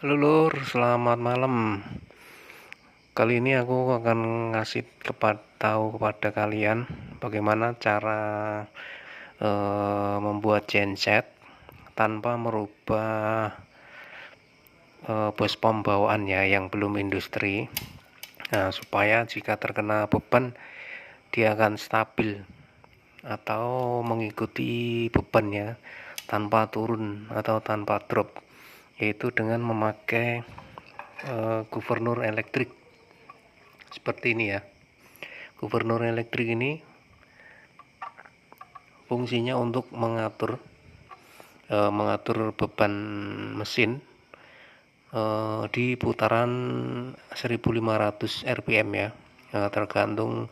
Halo Lur, selamat malam. Kali ini aku akan ngasih tahu kepada kalian bagaimana cara membuat genset tanpa merubah bus pom bawaannya yang belum industri. Nah, supaya jika terkena beban dia akan stabil atau mengikuti bebannya tanpa turun atau tanpa drop, yaitu dengan memakai gubernur elektrik seperti ini ya. Gubernur elektrik ini fungsinya untuk mengatur beban mesin di putaran 1500 rpm ya. Tergantung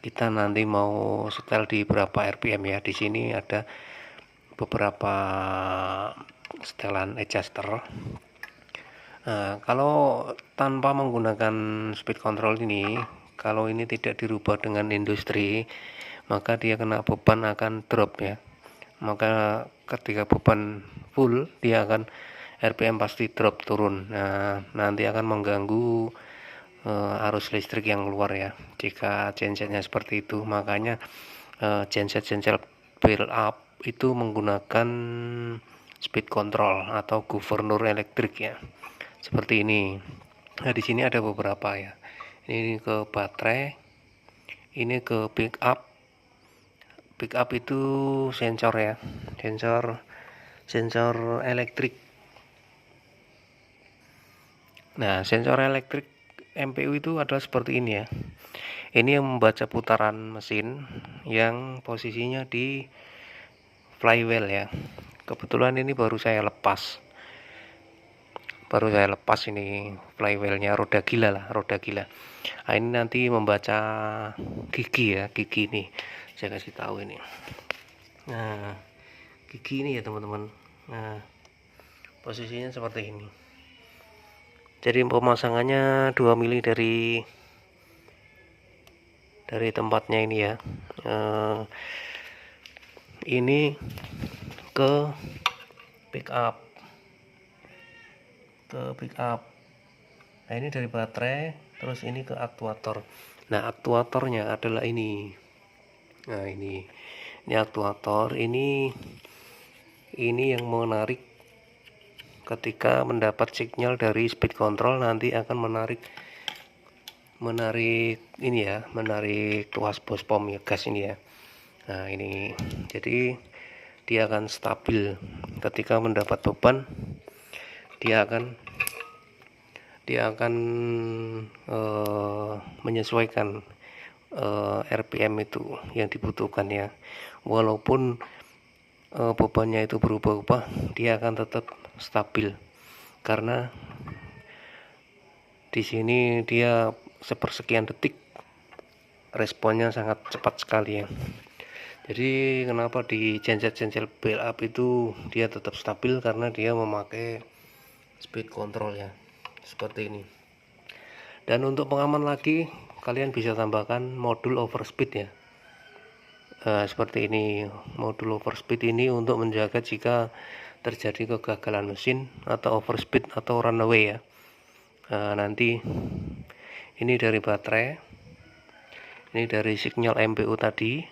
kita nanti mau setel di berapa rpm ya. Di sini ada beberapa setelan adjuster. Nah, kalau tanpa menggunakan speed control ini, kalau ini tidak dirubah dengan industri, maka dia kena beban akan drop ya. Maka ketika beban full, dia akan RPM pasti drop turun. Nah, nanti akan mengganggu arus listrik yang keluar ya. Jika gensetnya seperti itu, makanya genset-genset build up itu menggunakan speed control atau gubernur elektrik ya. Seperti ini. Nah, di sini ada beberapa ya. Ini ke baterai, ini ke pick up. Pick up itu sensor ya, sensor elektrik. Nah, sensor elektrik MPU itu adalah seperti ini ya. Ini yang membaca putaran mesin yang posisinya di flywheel ya. Kebetulan ini baru saya lepas ini flywheelnya, roda gila lah, roda gila. Nah, ini nanti membaca gigi ya, gigi ini saya kasih tahu ini. Nah, gigi ini ya teman-teman. Nah, posisinya seperti ini. Jadi pemasangannya 2 mili dari tempatnya ini ya. Ini ke pick up. Nah, ini dari baterai, terus ini ke aktuator. Nah, aktuatornya adalah ini. Nah, ini aktuator, ini yang menarik ketika mendapat sinyal dari speed control, nanti akan menarik ini ya, menarik tuas bus pom ya, gas ini ya. Nah, ini jadi dia akan stabil ketika mendapat beban, dia akan menyesuaikan RPM itu yang dibutuhkan ya. Walaupun bebannya itu berubah-ubah, dia akan tetap stabil karena di sini dia sepersekian detik responnya sangat cepat sekali ya. Jadi kenapa di genset build up itu dia tetap stabil, karena dia memakai speed control ya, seperti ini. Dan untuk pengaman lagi, kalian bisa tambahkan modul overspeed ya. Seperti ini, modul overspeed ini untuk menjaga jika terjadi kegagalan mesin atau overspeed atau runaway ya. Nanti ini dari baterai, ini dari sinyal MPU tadi,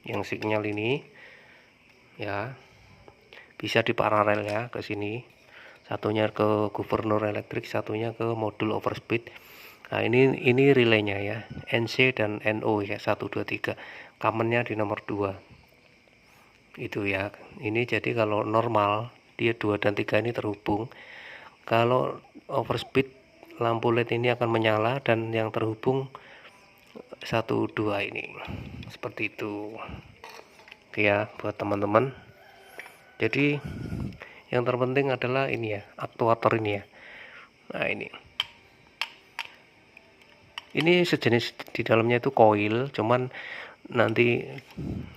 yang sinyal ini ya, bisa diparalel ya ke sini, satunya ke gubernur elektrik, satunya ke modul overspeed. Nah, ini relaynya ya, NC dan NO ya, 1 2 3, kamennya di nomor 2 itu ya. Ini jadi kalau normal dia 2 dan 3 ini terhubung, kalau overspeed lampu LED ini akan menyala dan yang terhubung 1 2 ini, seperti itu. Oke ya, buat teman-teman. Jadi yang terpenting adalah ini ya, aktuator ini ya. Nah, ini sejenis, di dalamnya itu coil, cuman nanti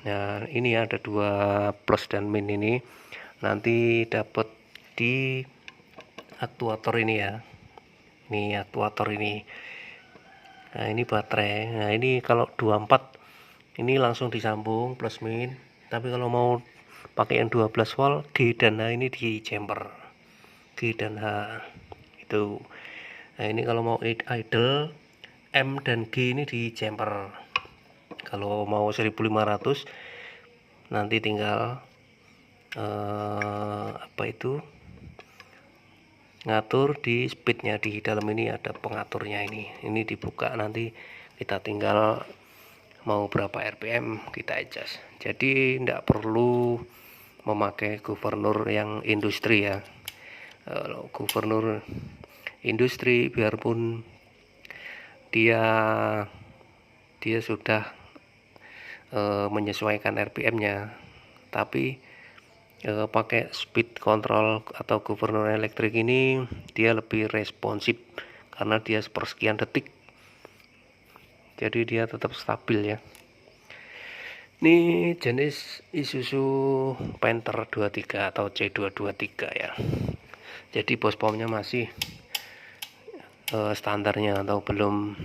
nah ini ada 2 plus dan min, ini nanti dapat di aktuator ini ya. Ini aktuator ini. Nah, ini baterai. Nah, ini kalau 24 ini langsung disambung plus min, tapi kalau mau pakai yang 12 volt G dan H ini di jumper, G dan H itu. Nah ini kalau mau idle, M dan G ini di jumper. Kalau mau 1500 nanti tinggal apa itu, ngatur di speednya. Di dalam ini ada pengaturnya, ini dibuka, nanti kita tinggal mau berapa RPM kita adjust. Jadi tidak perlu memakai gubernur yang industri ya. Gubernur industri biarpun dia sudah menyesuaikan RPM-nya, tapi pakai speed control atau gubernur elektrik ini dia lebih responsif karena dia sepersekian detik, jadi dia tetap stabil ya. Ini jenis Isuzu Panther 23 atau C223 ya. Jadi bos pomnya masih standarnya atau belum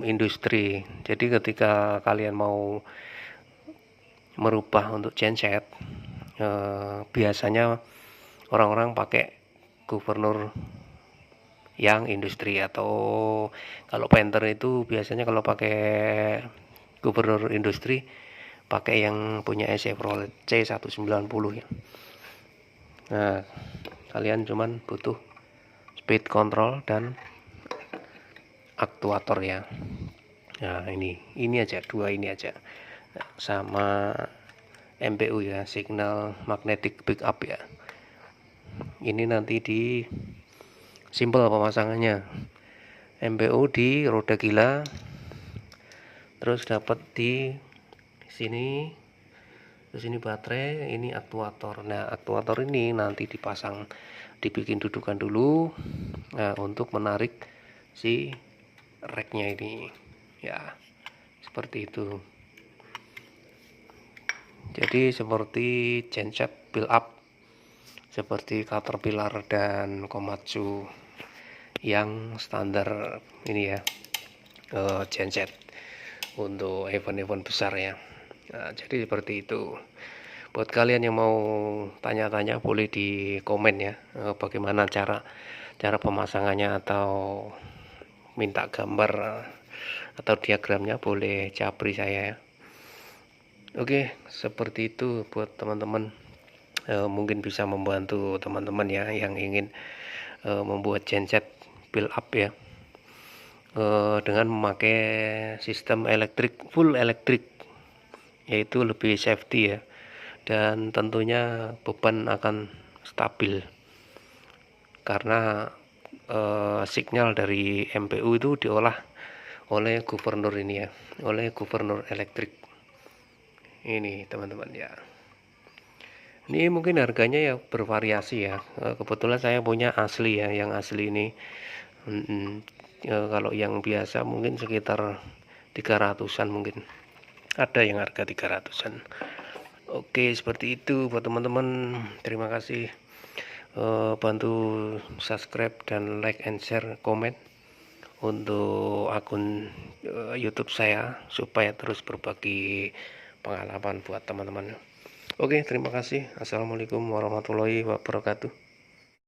industri. Jadi ketika kalian mau merubah untuk genset, biasanya orang-orang pakai gubernur yang industri, atau kalau Panther itu biasanya kalau pakai gubernur industri pakai yang punya Chevrolet C190 ya. Nah kalian cuman butuh speed control dan aktuator ya. Nah ini aja, dua ini aja, sama MPU ya, signal magnetic backup ya. Ini nanti di simpel pemasangannya. MPU di roda gila, terus dapat di sini, terus ini baterai, ini aktuator. Nah aktuator ini nanti dipasang, dibikin dudukan dulu, nah untuk menarik si racknya ini ya, seperti itu. Jadi seperti genset build up seperti Caterpillar dan Komatsu yang standar ini ya, genset untuk event-event besar ya. Nah, jadi seperti itu. Buat kalian yang mau tanya-tanya boleh di komen ya, bagaimana cara pemasangannya, atau minta gambar atau diagramnya boleh japri saya ya. Oke, seperti itu buat teman-teman, mungkin bisa membantu teman-teman ya yang ingin membuat genset build up ya, dengan memakai sistem elektrik, full elektrik, yaitu lebih safety ya, dan tentunya beban akan stabil karena signal dari MPU itu diolah oleh gubernur ini ya, oleh gubernur elektrik ini teman-teman ya. Ini mungkin harganya ya bervariasi ya, kebetulan saya punya asli ya, yang asli ini kalau yang biasa mungkin sekitar 300-an, mungkin ada yang harga 300-an. Oke, seperti itu buat teman-teman. Terima kasih, bantu subscribe dan like and share komen untuk akun YouTube saya supaya terus berbagi pengalaman buat teman-teman. Oke, terima kasih. Assalamualaikum warahmatullahi wabarakatuh.